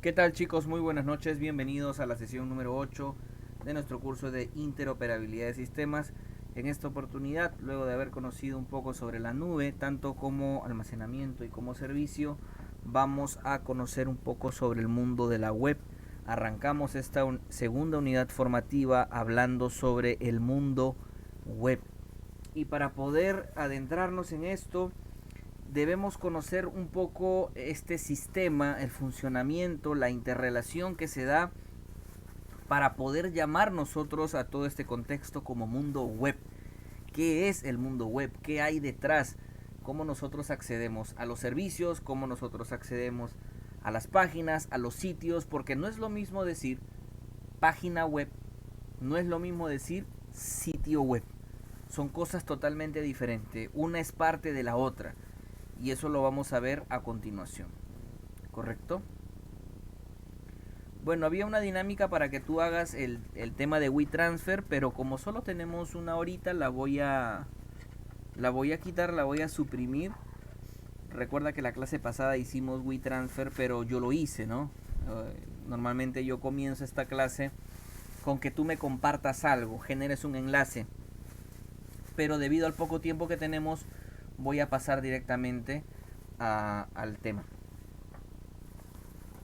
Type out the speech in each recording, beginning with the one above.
¿Qué tal, chicos? Muy buenas noches, bienvenidos a la sesión número 8 de nuestro curso de interoperabilidad de sistemas. En esta oportunidad, luego de haber conocido un poco sobre la nube, tanto como almacenamiento y como servicio, vamos a conocer un poco sobre el mundo de la web. Arrancamos esta segunda unidad formativa hablando sobre el mundo web. Y para poder adentrarnos en esto, debemos conocer un poco este sistema, el funcionamiento, la interrelación que se da para poder llamar nosotros a todo este contexto como mundo web. ¿Qué es el mundo web? ¿Qué hay detrás? ¿Cómo nosotros accedemos a los servicios? ¿Cómo nosotros accedemos a las páginas, a los sitios? Porque no es lo mismo decir página web, no es lo mismo decir sitio web. Son cosas totalmente diferentes. Una es parte de la otra. Y eso lo vamos a ver a continuación. ¿Correcto? Bueno, había una dinámica para que tú hagas el tema de WeTransfer, pero como solo tenemos una horita, la voy a quitar, la voy a suprimir. Recuerda que la clase pasada hicimos WeTransfer, pero yo lo hice, ¿no? Normalmente yo comienzo esta clase con que tú me compartas algo, generes un enlace. Pero debido al poco tiempo que tenemos, voy a pasar directamente al tema.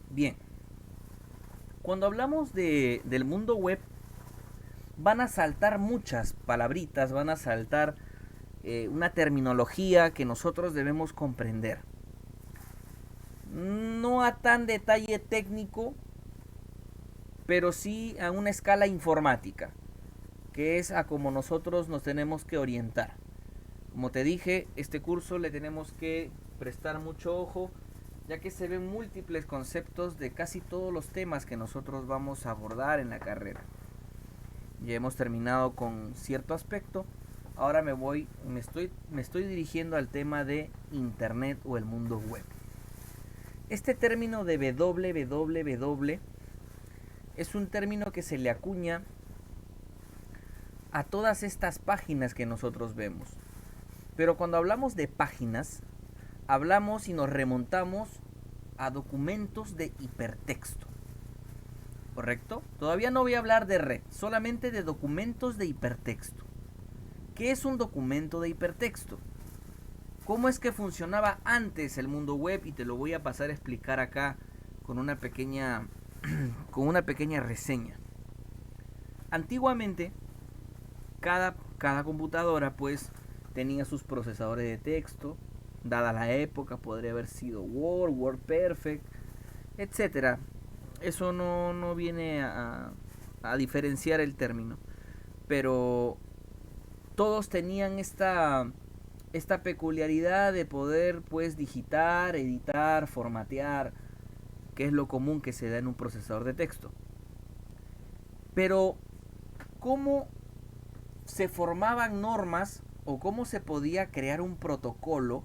Bien, cuando hablamos del mundo web, van a saltar muchas palabritas, van a saltar una terminología que nosotros debemos comprender. No a tan detalle técnico, pero sí a una escala informática, que es a como nosotros nos tenemos que orientar. Como te dije, este curso le tenemos que prestar mucho ojo, ya que se ven múltiples conceptos de casi todos los temas que nosotros vamos a abordar en la carrera. Ya hemos terminado con cierto aspecto. Ahora me estoy dirigiendo al tema de Internet o el mundo web. Este término de www es un término que se le acuña a todas estas páginas que nosotros vemos. Pero cuando hablamos de páginas, hablamos y nos remontamos a documentos de hipertexto. ¿Correcto? Todavía no voy a hablar de red, solamente de documentos de hipertexto. ¿Qué es un documento de hipertexto? ¿Cómo es que funcionaba antes el mundo web? Y te lo voy a pasar a explicar acá con una pequeña reseña. Antiguamente, cada computadora pues tenía sus procesadores de texto. Dada la época, podría haber sido Word, WordPerfect, etcétera. Eso no viene a diferenciar el término. Pero todos tenían esta peculiaridad de poder pues digitar, editar, formatear, que es lo común que se da en un procesador de texto. Pero, ¿cómo se formaban normas o cómo se podía crear un protocolo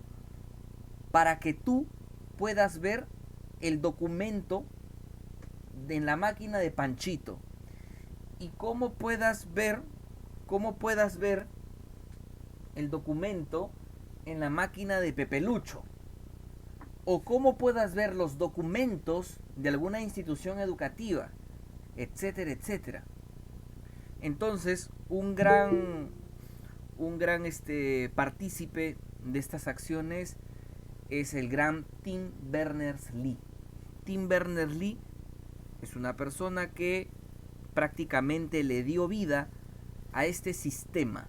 para que tú puedas ver el documento en la máquina de Panchito y cómo puedas ver el documento en la máquina de Pepelucho, o cómo puedas ver los documentos de alguna institución educativa, etcétera, etcétera? Entonces, un gran partícipe de estas acciones es el gran Tim Berners-Lee. Tim Berners-Lee es una persona que prácticamente le dio vida a este sistema,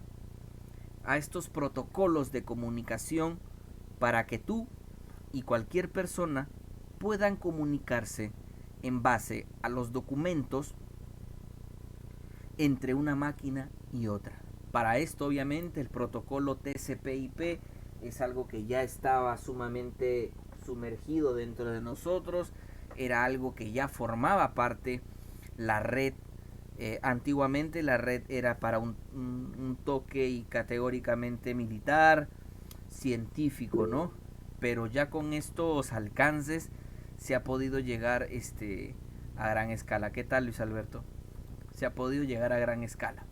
a estos protocolos de comunicación para que tú y cualquier persona puedan comunicarse en base a los documentos entre una máquina y otra. Para esto, obviamente, el protocolo TCP/IP es algo que ya estaba sumamente sumergido dentro de nosotros, era algo que ya formaba parte la red. Antiguamente la red era para un toque y categóricamente militar, científico, ¿no? Pero ya con estos alcances se ha podido llegar a gran escala. ¿Qué tal, Luis Alberto? Se ha podido llegar a gran escala.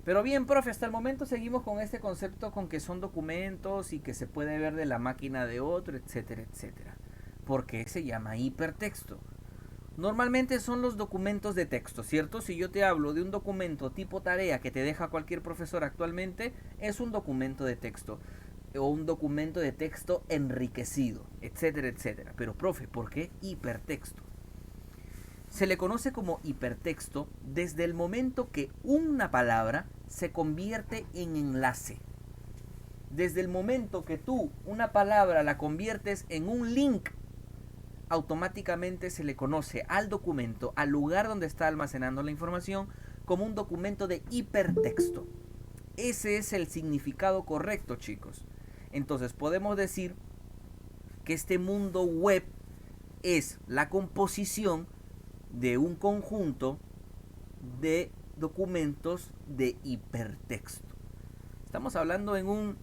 Pero bien, profe, hasta el momento seguimos con este concepto con que son documentos y que se puede ver de la máquina de otro, etcétera, etcétera. ¿Por qué se llama hipertexto? Normalmente son los documentos de texto, ¿cierto? Si yo te hablo de un documento tipo tarea que te deja cualquier profesor actualmente, es un documento de texto o un documento de texto enriquecido, etcétera, etcétera. Pero, profe, ¿por qué hipertexto? Se le conoce como hipertexto desde el momento que una palabra se convierte en enlace. Desde el momento que tú una palabra la conviertes en un link, automáticamente se le conoce al documento, al lugar donde está almacenando la información, como un documento de hipertexto. Ese es el significado correcto, chicos. Entonces podemos decir que este mundo web es la composición de un conjunto de documentos de hipertexto. Estamos hablando en un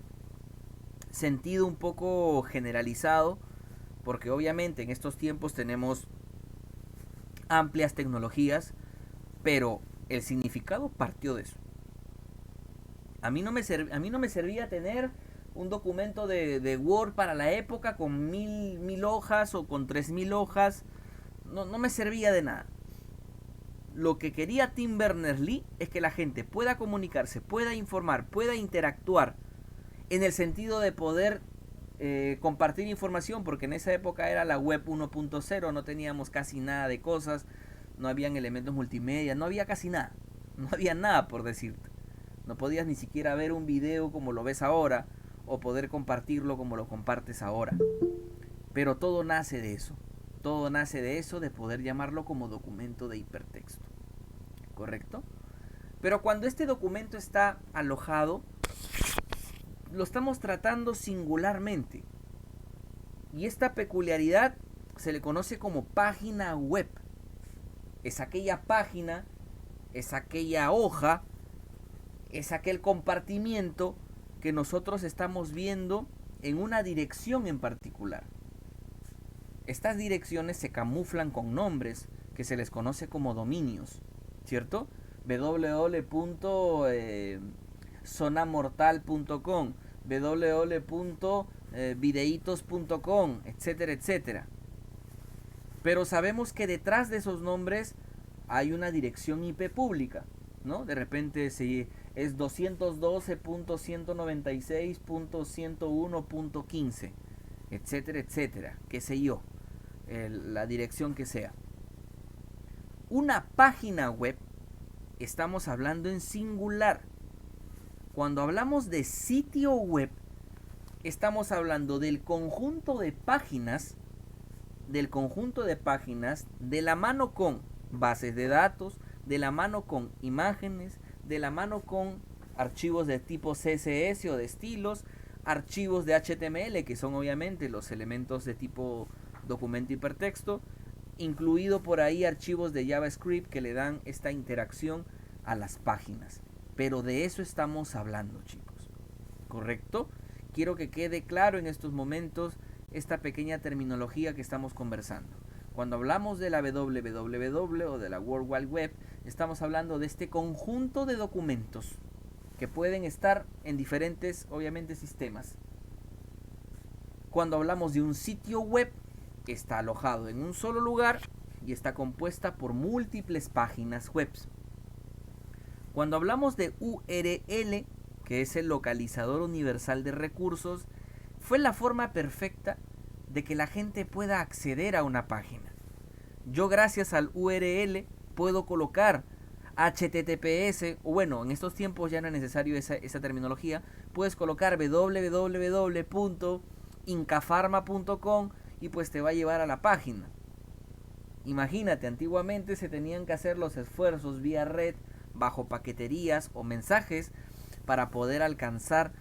sentido un poco generalizado, porque obviamente en estos tiempos tenemos amplias tecnologías, pero el significado partió de eso. A mí no me servía tener un documento de Word para la época con mil hojas o con 3000 hojas. No me servía de nada. Lo que quería Tim Berners-Lee es que la gente pueda comunicarse, pueda informar, pueda interactuar, en el sentido de poder compartir información, porque en esa época era la web 1.0, no teníamos casi nada de cosas, no habían elementos multimedia, no había casi nada, no había nada por decirte. No podías ni siquiera ver un video como lo ves ahora, o poder compartirlo como lo compartes ahora. Pero todo nace de eso. Todo nace de eso, de poder llamarlo como documento de hipertexto. ¿Correcto? Pero cuando este documento está alojado, lo estamos tratando singularmente. Y esta peculiaridad se le conoce como página web. Es aquella página, es aquella hoja, es aquel compartimiento que nosotros estamos viendo en una dirección en particular. Estas direcciones se camuflan con nombres que se les conoce como dominios, ¿cierto? www.sonamortal.com, www.videitos.com, etcétera, etcétera. Pero sabemos que detrás de esos nombres hay una dirección IP pública, ¿no? De repente si es 212.196.101.15, etcétera, etcétera, qué sé yo, la dirección que sea. Una página web, estamos hablando en singular. Cuando hablamos de sitio web, estamos hablando del conjunto de páginas, de la mano con bases de datos, de la mano con imágenes, de la mano con archivos de tipo CSS o de estilos, archivos de HTML, que son obviamente los elementos de tipo documento hipertexto, incluido por ahí archivos de JavaScript que le dan esta interacción a las páginas. Pero de eso estamos hablando, chicos. ¿Correcto? Quiero que quede claro en estos momentos esta pequeña terminología que estamos conversando. Cuando hablamos de la www o de la World Wide Web, estamos hablando de este conjunto de documentos que pueden estar en diferentes, obviamente, sistemas. Cuando hablamos de un sitio web, está alojado en un solo lugar y está compuesta por múltiples páginas web. Cuando hablamos de URL, que es el localizador universal de recursos, fue la forma perfecta de que la gente pueda acceder a una página. Yo, gracias al URL, puedo colocar HTTPS, o bueno, en estos tiempos ya no es necesario esa terminología, puedes colocar www.incafarma.com y pues te va a llevar a la página. Imagínate, antiguamente se tenían que hacer los esfuerzos vía red, bajo paqueterías o mensajes, para poder alcanzar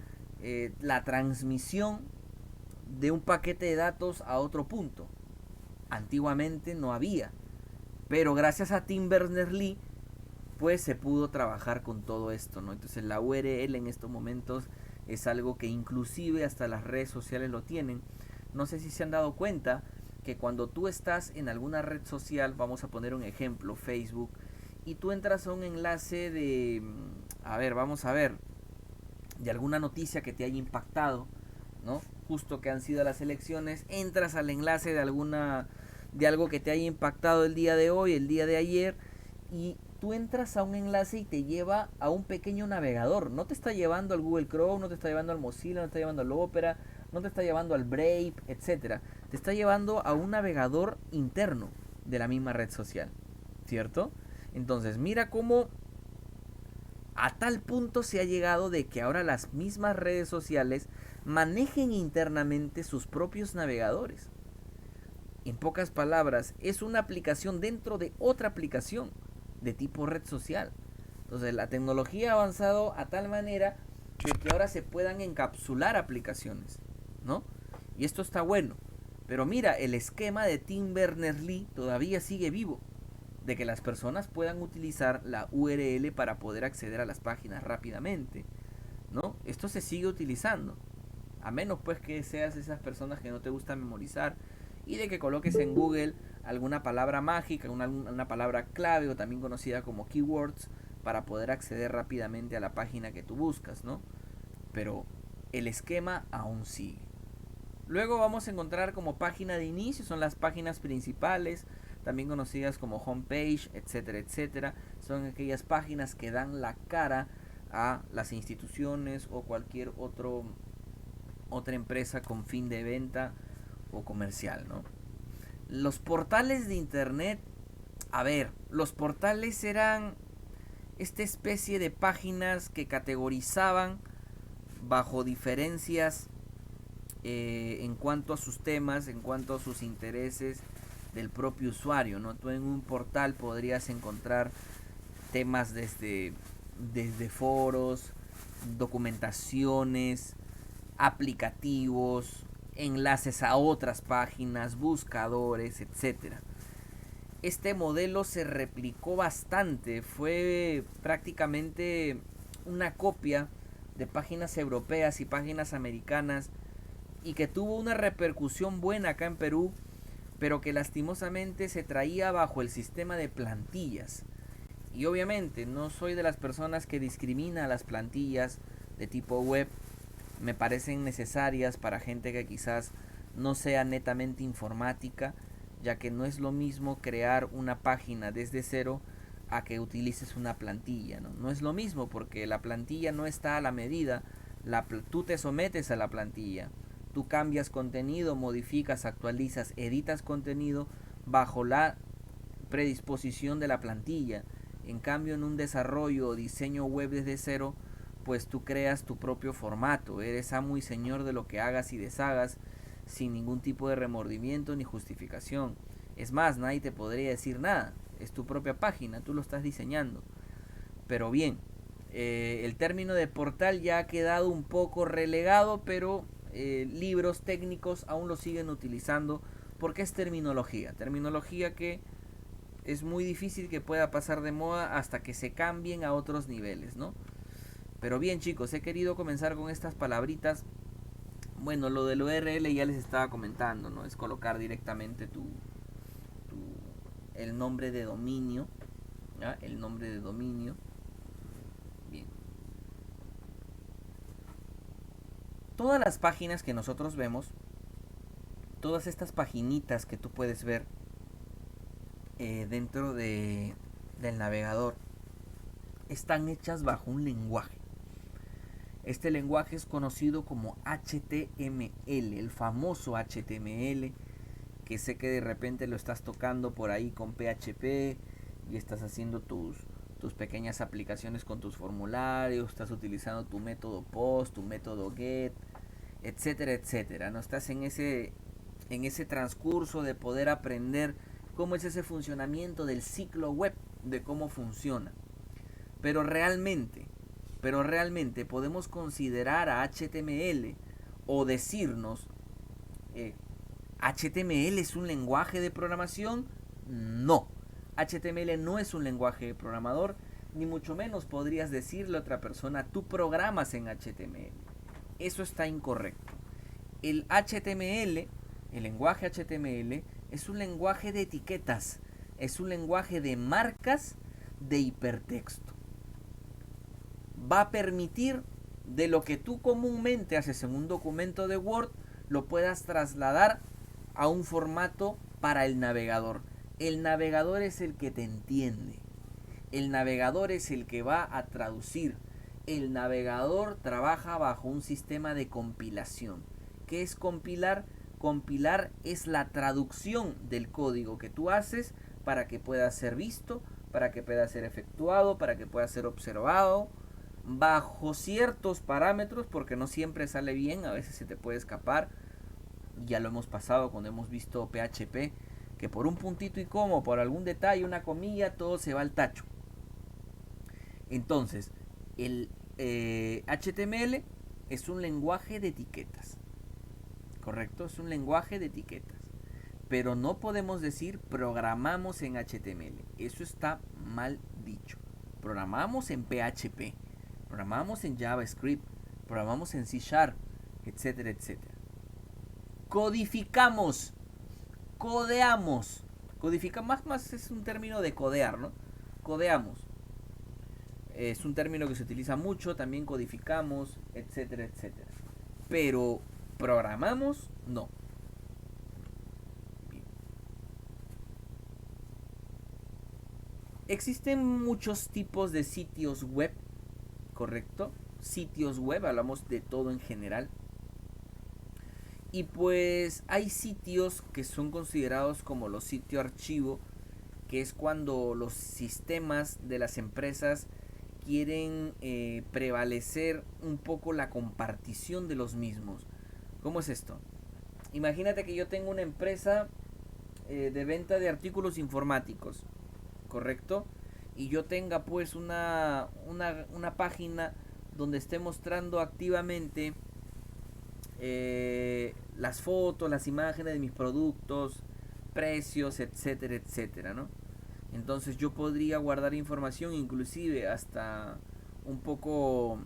la transmisión de un paquete de datos a otro punto. Antiguamente no había, pero gracias a Tim Berners-Lee pues se pudo trabajar con todo esto, ¿no? Entonces la URL en estos momentos es algo que inclusive hasta las redes sociales lo tienen. No sé si se han dado cuenta que cuando tú estás en alguna red social, vamos a poner un ejemplo, Facebook, y tú entras a un enlace de, vamos a ver, de alguna noticia que te haya impactado, ¿no? Justo que han sido las elecciones, entras al enlace de de algo que te haya impactado el día de hoy, el día de ayer, y tú entras a un enlace y te lleva a un pequeño navegador. No te está llevando al Google Chrome, no te está llevando al Mozilla, no te está llevando al Opera, no te está llevando al Brave, etcétera. Te está llevando a un navegador interno de la misma red social, ¿cierto? Entonces, mira cómo a tal punto se ha llegado de que ahora las mismas redes sociales manejen internamente sus propios navegadores. En pocas palabras, es una aplicación dentro de otra aplicación de tipo red social. Entonces, la tecnología ha avanzado a tal manera de que ahora se puedan encapsular aplicaciones, ¿no? Y esto está bueno. Pero mira, el esquema de Tim Berners-Lee todavía sigue vivo, de que las personas puedan utilizar la URL para poder acceder a las páginas rápidamente, ¿no? Esto se sigue utilizando, a menos pues que seas esas personas que no te gusta memorizar y de que coloques en Google alguna palabra mágica, una palabra clave o también conocida como keywords para poder acceder rápidamente a la página que tú buscas, ¿no? Pero el esquema aún sigue. Luego vamos a encontrar como página de inicio, son las páginas principales, también conocidas como homepage, etcétera, etcétera. Son aquellas páginas que dan la cara a las instituciones o cualquier otra empresa con fin de venta o comercial, ¿no? Los portales de internet, a ver, los portales eran esta especie de páginas que categorizaban bajo diferencias en cuanto a sus temas, en cuanto a sus intereses del propio usuario, ¿no? Tú en un portal podrías encontrar temas desde foros, documentaciones, aplicativos, enlaces a otras páginas, buscadores, etcétera. Este modelo se replicó bastante, fue prácticamente una copia de páginas europeas y páginas americanas y que tuvo una repercusión buena acá en Perú, pero que lastimosamente se traía bajo el sistema de plantillas. Y obviamente no soy de las personas que discrimina las plantillas de tipo web, me parecen necesarias para gente que quizás no sea netamente informática, ya que no es lo mismo crear una página desde cero a que utilices una plantilla, ¿no? No es lo mismo porque la plantilla no está a la medida, tú te sometes a la plantilla, tú cambias contenido, modificas, actualizas, editas contenido bajo la predisposición de la plantilla. En cambio, en un desarrollo o diseño web desde cero, pues tú creas tu propio formato, eres amo y señor de lo que hagas y deshagas sin ningún tipo de remordimiento ni justificación. Es más, nadie te podría decir nada, es tu propia página, tú lo estás diseñando. Pero bien, el término de portal ya ha quedado un poco relegado, pero libros técnicos aún lo siguen utilizando porque es terminología que es muy difícil que pueda pasar de moda hasta que se cambien a otros niveles, ¿no? Pero bien, chicos, he querido comenzar con estas palabritas. Bueno, lo del URL ya les estaba comentando, ¿no? Es colocar directamente el nombre de dominio, ¿ya? El nombre de dominio. Bien. Todas las páginas que nosotros vemos, todas estas paginitas que tú puedes ver dentro del navegador, están hechas bajo un lenguaje. Este lenguaje es conocido como HTML, el famoso HTML, que sé que de repente lo estás tocando por ahí con PHP y estás haciendo tus pequeñas aplicaciones con tus formularios, estás utilizando tu método post, tu método get, etcétera, etcétera. No estás en ese transcurso de poder aprender cómo es ese funcionamiento del ciclo web, de cómo funciona. Pero realmente podemos considerar a HTML o decirnos ¿HTML es un lenguaje de programación? No. HTML no es un lenguaje de programador, ni mucho menos podrías decirle a otra persona, tú programas en HTML. Eso está incorrecto. El HTML, el lenguaje HTML, es un lenguaje de etiquetas, es un lenguaje de marcas de hipertexto. Va a permitir de lo que tú comúnmente haces en un documento de Word, lo puedas trasladar a un formato para el navegador. El navegador es el que te entiende. El navegador es el que va a traducir. El navegador trabaja bajo un sistema de compilación. ¿Qué es compilar? Compilar es la traducción del código que tú haces para que pueda ser visto, para que pueda ser efectuado, para que pueda ser observado, bajo ciertos parámetros, porque no siempre sale bien, a veces se te puede escapar. Ya lo hemos pasado cuando hemos visto PHP, que por un puntito y coma, por algún detalle, una comilla, todo se va al tacho. Entonces, el HTML es un lenguaje de etiquetas, ¿correcto? Es un lenguaje de etiquetas. Pero no podemos decir programamos en HTML. Eso está mal dicho. Programamos en PHP, programamos en JavaScript, programamos en C Sharp, etcétera, etcétera. Codificamos, codeamos. Codifica más es un término de codear, ¿no? Codeamos. Es un término que se utiliza mucho, también codificamos, etcétera, etcétera. Pero programamos, no. Existen muchos tipos de sitios web, ¿correcto? Sitios web, hablamos de todo en general. Y pues hay sitios que son considerados como los sitios archivo, que es cuando los sistemas de las empresas quieren prevalecer un poco la compartición de los mismos. ¿Cómo es esto? Imagínate que yo tengo una empresa de venta de artículos informáticos, ¿correcto? Y yo tenga pues una página donde esté mostrando activamente las fotos, las imágenes de mis productos, precios, etcétera, etcétera, ¿no? Entonces yo podría guardar información inclusive hasta un poco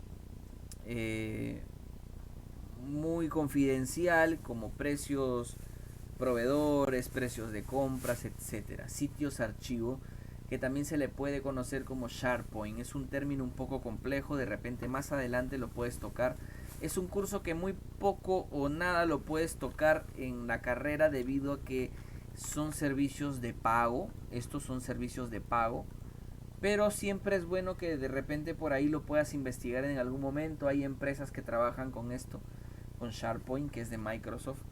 muy confidencial, como precios, proveedores, precios de compras, etcétera. Sitios archivo, que también se le puede conocer como SharePoint. Es un término un poco complejo, de repente más adelante lo puedes tocar. Es un curso que muy poco o nada lo puedes tocar en la carrera debido a que son servicios de pago. Estos son servicios de pago. Pero siempre es bueno que de repente por ahí lo puedas investigar en algún momento. Hay empresas que trabajan con esto, con SharePoint, que es de Microsoft,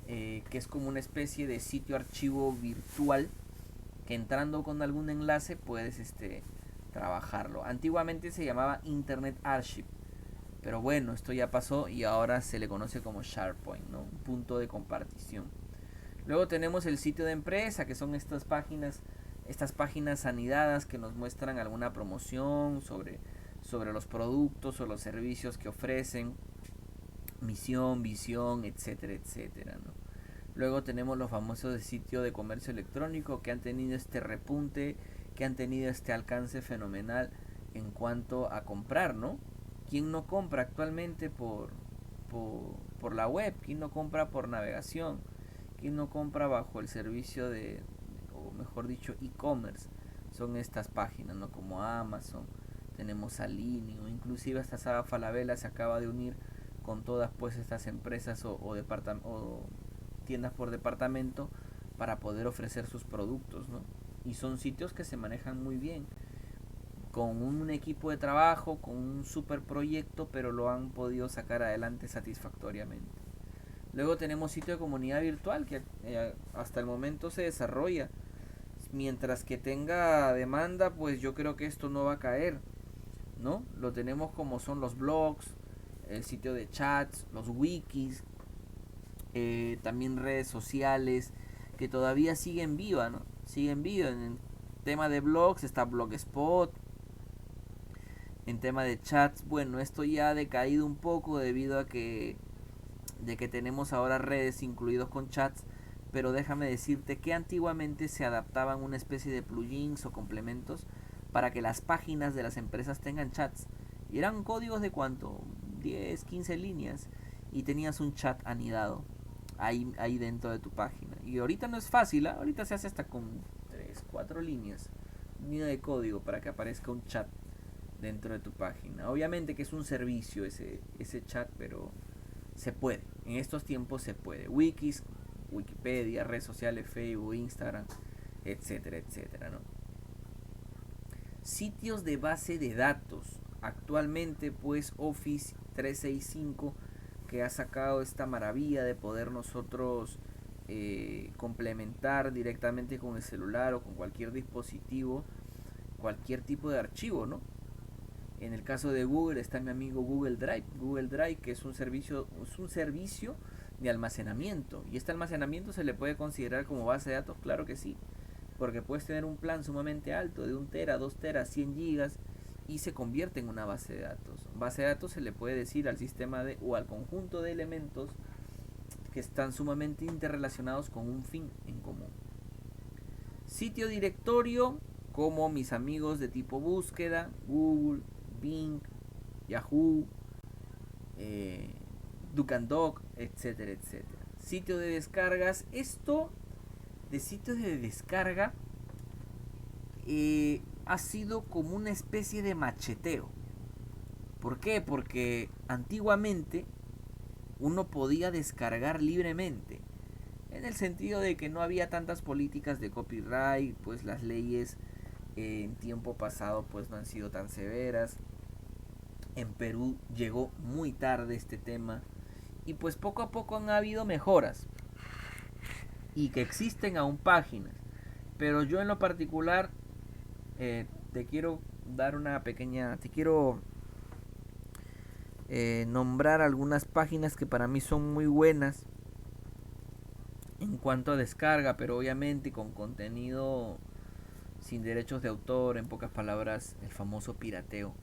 que es como una especie de sitio archivo virtual, que entrando con algún enlace puedes trabajarlo. Antiguamente se llamaba Internet Archive, pero bueno, esto ya pasó y ahora se le conoce como SharePoint, ¿no? Un punto de compartición. Luego tenemos el sitio de empresa, que son estas páginas anidadas que nos muestran alguna promoción sobre los productos o los servicios que ofrecen, misión, visión, etcétera, etcétera, ¿no? Luego tenemos los famosos de sitio de comercio electrónico que han tenido este repunte, que han tenido este alcance fenomenal en cuanto a comprar, ¿no? ¿Quién no compra actualmente por la web? ¿Quién no compra por navegación? ¿Quién no compra bajo el servicio o mejor dicho, e-commerce? Son estas páginas, ¿no? Como Amazon, tenemos Alineo, inclusive hasta Saga Falabella se acaba de unir con todas pues estas empresas o tiendas por departamento para poder ofrecer sus productos, ¿no? Y son sitios que se manejan muy bien, con un equipo de trabajo, con un super proyecto, pero lo han podido sacar adelante satisfactoriamente. Luego tenemos sitio de comunidad virtual que hasta el momento se desarrolla. Mientras que tenga demanda, pues yo creo que esto no va a caer, ¿no? Lo tenemos como son los blogs, el sitio de chats, los wikis, también redes sociales que todavía siguen vivas, ¿no? Siguen vivas. En el tema de blogs está Blogspot. En tema de chats, bueno, esto ya ha decaído un poco debido a que tenemos ahora redes incluidos con chats, pero déjame decirte que antiguamente se adaptaban una especie de plugins o complementos para que las páginas de las empresas tengan chats. Y eran códigos de cuánto, 10, 15 líneas, y tenías un chat anidado ahí dentro de tu página. Y ahorita no es fácil, ¿eh? Ahorita se hace hasta con 3, 4 líneas, línea de código para que aparezca un chat dentro de tu página. Obviamente que es un servicio ese chat, pero se puede, en estos tiempos se puede. Wikis Wikipedia, redes sociales, Facebook, Instagram, etcétera, etcétera, ¿no? Sitios de base de datos. Actualmente pues Office 365, que ha sacado esta maravilla de poder nosotros complementar directamente con el celular o con cualquier dispositivo cualquier tipo de archivo, ¿no? En el caso de Google está mi amigo Google Drive, que es un servicio de almacenamiento. Y este almacenamiento se le puede considerar como base de datos, claro que sí, porque puedes tener un plan sumamente alto de 1 tera, 2 teras, 100 gigas y se convierte en una base de datos. Base de datos se le puede decir al sistema o al conjunto de elementos que están sumamente interrelacionados con un fin en común. Sitio directorio, como mis amigos de tipo búsqueda, Google, Bing, Yahoo, DuckDuck, etcétera, etcétera. Sitio de descargas. Esto de sitios de descarga ha sido como una especie de macheteo. ¿Por qué? Porque antiguamente uno podía descargar libremente, en el sentido de que no había tantas políticas de copyright, pues las leyes en tiempo pasado pues no han sido tan severas. En Perú llegó muy tarde este tema y pues poco a poco han habido mejoras y que existen aún páginas, pero yo en lo particular te quiero dar una pequeña, te quiero nombrar algunas páginas que para mí son muy buenas en cuanto a descarga, pero obviamente con contenido sin derechos de autor, en pocas palabras, el famoso pirateo.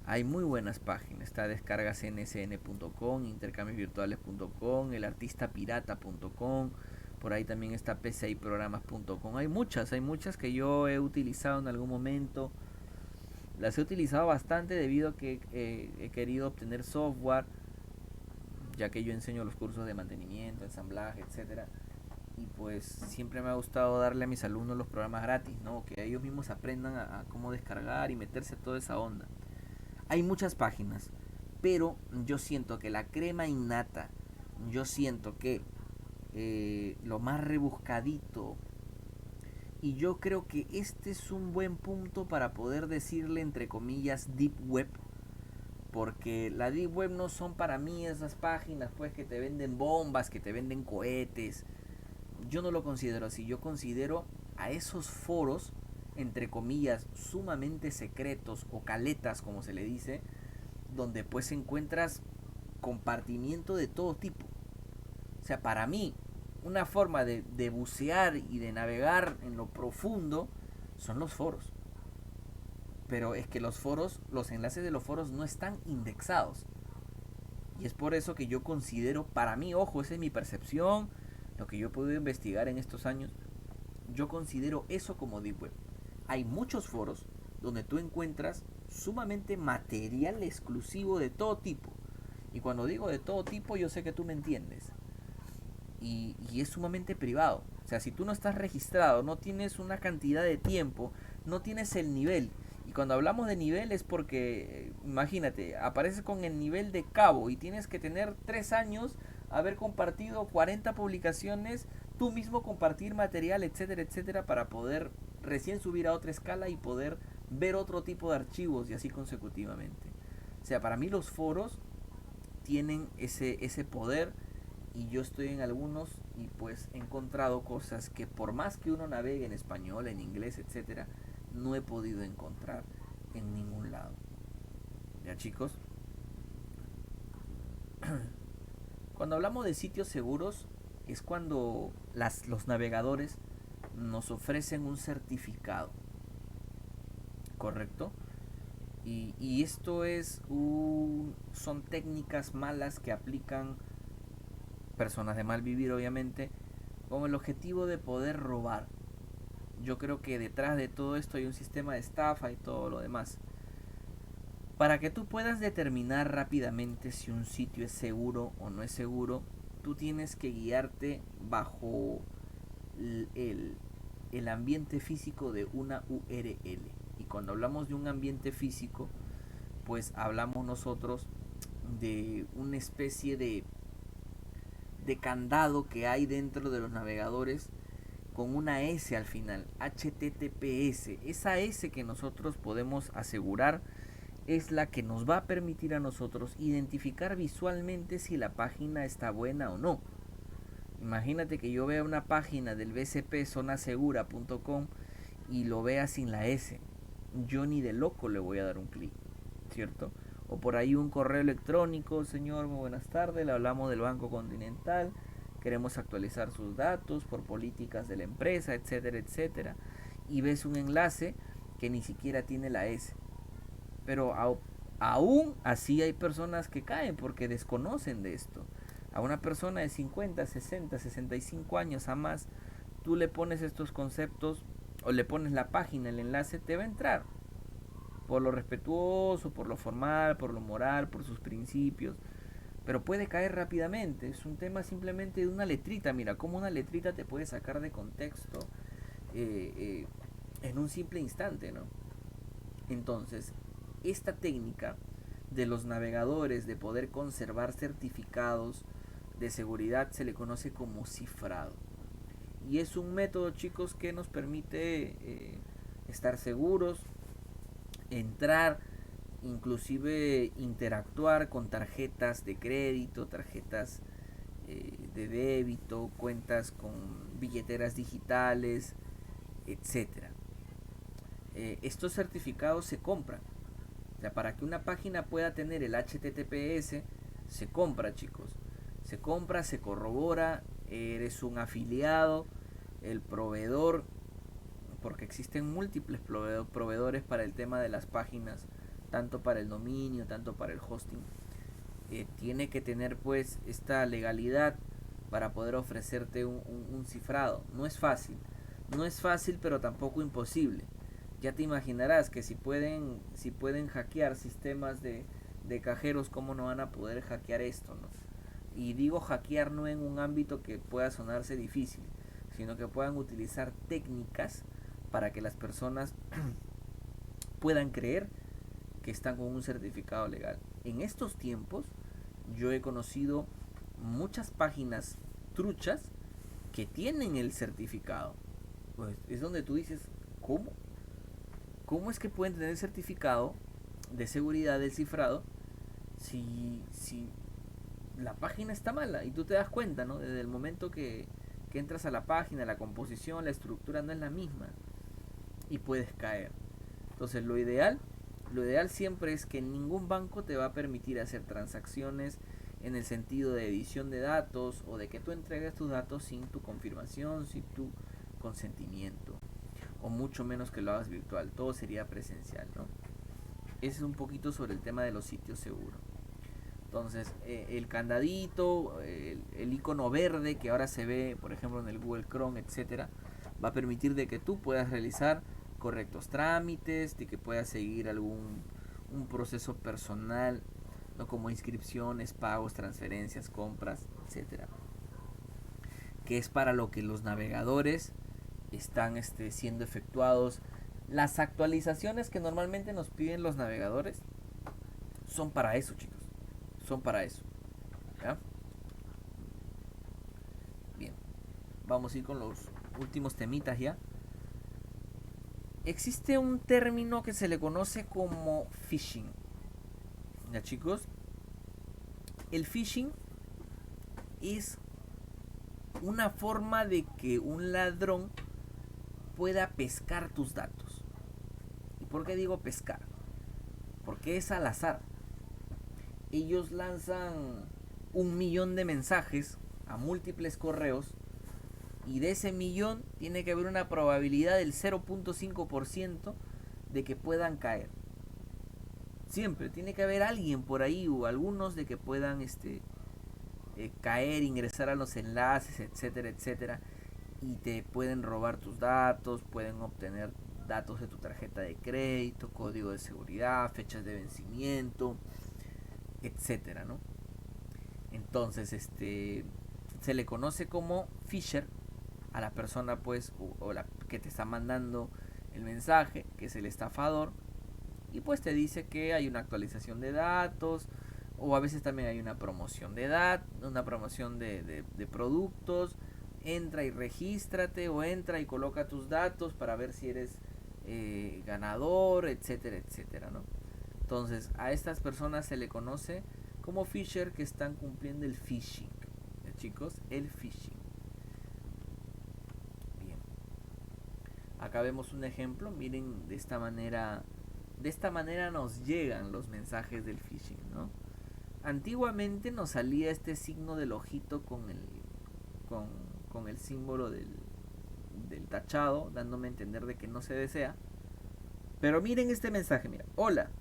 Hay muy buenas páginas, está descargasnsn.com, intercambiosvirtuales.com, elartistapirata.com, por ahí también está pciprogramas.com. Hay muchas que yo he utilizado en algún momento. Las he utilizado bastante debido a que he querido obtener software, ya que yo enseño los cursos de mantenimiento, ensamblaje, etcétera. Y pues siempre me ha gustado darle a mis alumnos los programas gratis, ¿no? Que ellos mismos aprendan a cómo descargar y meterse a toda esa onda. Hay muchas páginas, pero yo siento que la crema innata, yo siento que lo más rebuscadito, y yo creo que este es un buen punto para poder decirle entre comillas Deep Web, porque la Deep Web no son para mí esas páginas pues que te venden bombas, que te venden cohetes. Yo no lo considero así, yo considero a esos foros entre comillas sumamente secretos o caletas como se le dice, donde pues encuentras compartimiento de todo tipo. O sea, para mí una forma de bucear y de navegar en lo profundo son los foros. Pero es que los foros, los enlaces de los foros no están indexados. Y es por eso que yo considero, para mí, ojo, esa es mi percepción, lo que yo he podido investigar en estos años, yo considero eso como Deep Web. Hay muchos foros donde tú encuentras sumamente material exclusivo de todo tipo. Y cuando digo de todo tipo, yo sé que tú me entiendes. Y es sumamente privado. O sea, si tú no estás registrado, no tienes una cantidad de tiempo, no tienes el nivel. Y cuando hablamos de nivel es porque, imagínate, apareces con el nivel de cabo y tienes que tener 3 años, haber compartido 40 publicaciones, tú mismo compartir material, etcétera, etcétera, para poder recién subir a otra escala y poder ver otro tipo de archivos y así consecutivamente. O sea, para mí los foros tienen ese poder y yo estoy en algunos y pues he encontrado cosas que por más que uno navegue en español, en inglés, etcétera, no he podido encontrar en ningún lado. ¿Ya, chicos? Cuando hablamos de sitios seguros es cuando los navegadores nos ofrecen un certificado, ¿correcto? Y esto son técnicas malas que aplican personas de mal vivir, obviamente, con el objetivo de poder robar. Yo creo que detrás de todo esto hay un sistema de estafa y todo lo demás. Para que tú puedas determinar rápidamente si un sitio es seguro o no es seguro, tú tienes que guiarte bajo el ambiente físico de una URL. Y cuando hablamos de un ambiente físico, pues hablamos nosotros de una especie de de candado que hay dentro de los navegadores con una S al final, HTTPS. Esa S que nosotros podemos asegurar es la que nos va a permitir a nosotros identificar visualmente si la página está buena o no. Imagínate que yo vea una página del bcpzonasegura.com y lo vea sin la S. Yo ni de loco le voy a dar un clic, ¿cierto? O por ahí un correo electrónico: señor, muy buenas tardes, le hablamos del Banco Continental, queremos actualizar sus datos por políticas de la empresa, etcétera, etcétera. Y ves un enlace que ni siquiera tiene la S. Pero aún así hay personas que caen porque desconocen de esto. A una persona de 50, 60, 65 años a más, tú le pones estos conceptos o le pones la página, el enlace, te va a entrar. Por lo respetuoso, por lo formal, por lo moral, por sus principios. Pero puede caer rápidamente. Es un tema simplemente de una letrita. Mira, cómo una letrita te puede sacar de contexto en un simple instante, ¿no? Entonces, esta técnica de los navegadores de poder conservar certificados de seguridad se le conoce como cifrado. Y es un método, chicos, que nos permite estar seguros, entrar, inclusive interactuar con tarjetas de crédito, tarjetas de débito, cuentas con billeteras digitales, etcétera. Estos certificados se compran. O sea, para que una página pueda tener el HTTPS, se compra, chicos. Se compra, se corrobora, eres un afiliado, el proveedor, porque existen múltiples proveedores para el tema de las páginas, tanto para el dominio, tanto para el hosting. Tiene que tener pues esta legalidad para poder ofrecerte un cifrado. No es fácil, pero tampoco imposible. Ya te imaginarás que si pueden hackear sistemas de cajeros, ¿cómo no van a poder hackear esto, no? Y digo hackear no en un ámbito que pueda sonarse difícil, sino que puedan utilizar técnicas para que las personas puedan creer que están con un certificado legal. En estos tiempos yo he conocido muchas páginas truchas que tienen el certificado. Pues es donde tú dices, ¿cómo? ¿Cómo es que pueden tener el certificado de seguridad del cifrado si la página está mala? Y tú te das cuenta, ¿no? Desde el momento que entras a la página, la composición, la estructura no es la misma y puedes caer. Entonces lo ideal siempre es que ningún banco te va a permitir hacer transacciones en el sentido de edición de datos o de que tú entregues tus datos sin tu confirmación, sin tu consentimiento, o mucho menos que lo hagas virtual. Todo sería presencial, ¿no? Ese es un poquito sobre el tema de los sitios seguros. Entonces, el candadito, el icono verde que ahora se ve, por ejemplo, en el Google Chrome, etcétera, va a permitir de que tú puedas realizar correctos trámites, de que puedas seguir un proceso personal, ¿no? Como inscripciones, pagos, transferencias, compras, etcétera. Que es para lo que los navegadores están siendo efectuados. Las actualizaciones que normalmente nos piden los navegadores son para eso, chicos. Son para eso. ¿Ya? Bien. Vamos a ir con los últimos temitas ya. Existe un término que se le conoce como phishing. ¿Ya, chicos? El phishing es una forma de que un ladrón pueda pescar tus datos. ¿Y por qué digo pescar? Porque es al azar. Ellos lanzan 1.000.000 de mensajes a múltiples correos y de ese 1.000.000 tiene que haber una probabilidad del 0.5% de que puedan caer. Siempre tiene que haber alguien por ahí o algunos de que puedan caer, ingresar a los enlaces, etcétera, etcétera, y te pueden robar tus datos, pueden obtener datos de tu tarjeta de crédito, código de seguridad, fechas de vencimiento, etcétera, ¿no? Entonces, se le conoce como phisher a la persona, pues, o la que te está mandando el mensaje, que es el estafador, y pues te dice que hay una actualización de datos, O a veces también hay una promoción de edad, una promoción de productos. Entra y regístrate, o entra y coloca tus datos para ver si eres ganador, etcétera, etcétera, ¿no? Entonces, a estas personas se le conoce como fisher, que están cumpliendo el phishing. ¿Ya, chicos? El phishing. Bien. Acá vemos un ejemplo. Miren, de esta manera nos llegan los mensajes del phishing, ¿no? Antiguamente nos salía este signo del ojito con, con el símbolo del tachado, dándome a entender de que no se desea. Pero miren este mensaje, mira, hola.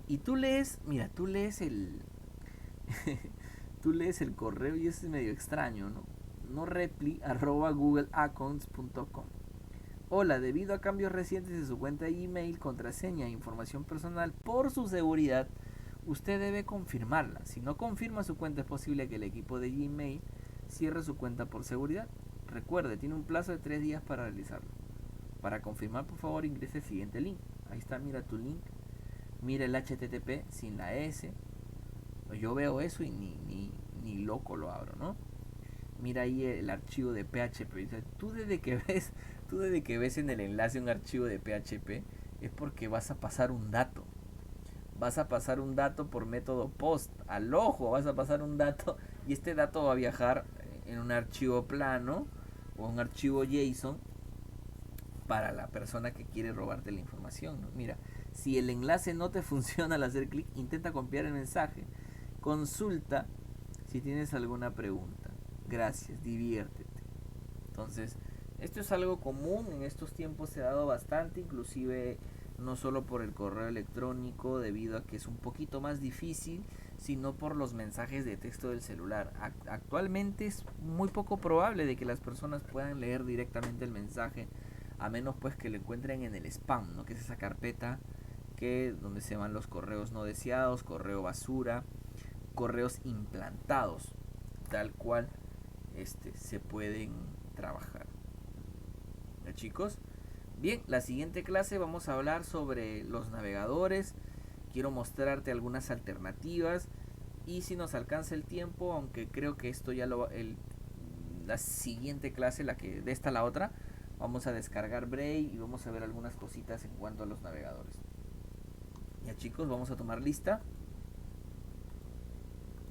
Y tú lees, mira, tú lees el tú lees el correo y es medio extraño, ¿no? No repli arroba googleaccounts.com. Hola, debido a cambios recientes de su cuenta de email, contraseña e información personal, por su seguridad, usted debe confirmarla. Si no confirma su cuenta, es posible que el equipo de Gmail cierre su cuenta por seguridad. Recuerde, tiene un plazo de 3 días para realizarlo. Para confirmar, por favor, ingrese el siguiente link. Ahí está, mira tu link. Mira el HTTP sin la S. Yo veo eso y ni loco lo abro, ¿no? Mira ahí el archivo de PHP. O sea, tú desde que ves en el enlace un archivo de PHP, es porque vas a pasar un dato. Vas a pasar un dato por método POST. Al ojo vas a pasar un dato, y este dato va a viajar en un archivo plano o un archivo JSON para la persona que quiere robarte la información, ¿no? Mira, si el enlace no te funciona al hacer clic, intenta copiar el mensaje. Consulta si tienes alguna pregunta. Gracias, diviértete. Entonces, esto es algo común, en estos tiempos se ha dado bastante, inclusive no solo por el correo electrónico, debido a que es un poquito más difícil, sino por los mensajes de texto del celular. Actualmente es muy poco probable de que las personas puedan leer directamente el mensaje, a menos pues que lo encuentren en el spam, ¿no? Que es esa carpeta donde se van los correos no deseados, correo basura, correos implantados, tal cual se pueden trabajar. ¿Ya, chicos? Bien, la siguiente clase vamos a hablar sobre los navegadores. Quiero mostrarte algunas alternativas, y si nos alcanza el tiempo, aunque creo que esto ya la siguiente clase, la que de esta a la otra, vamos a descargar Brave y vamos a ver algunas cositas en cuanto a los navegadores. Ya, chicos, vamos a tomar lista.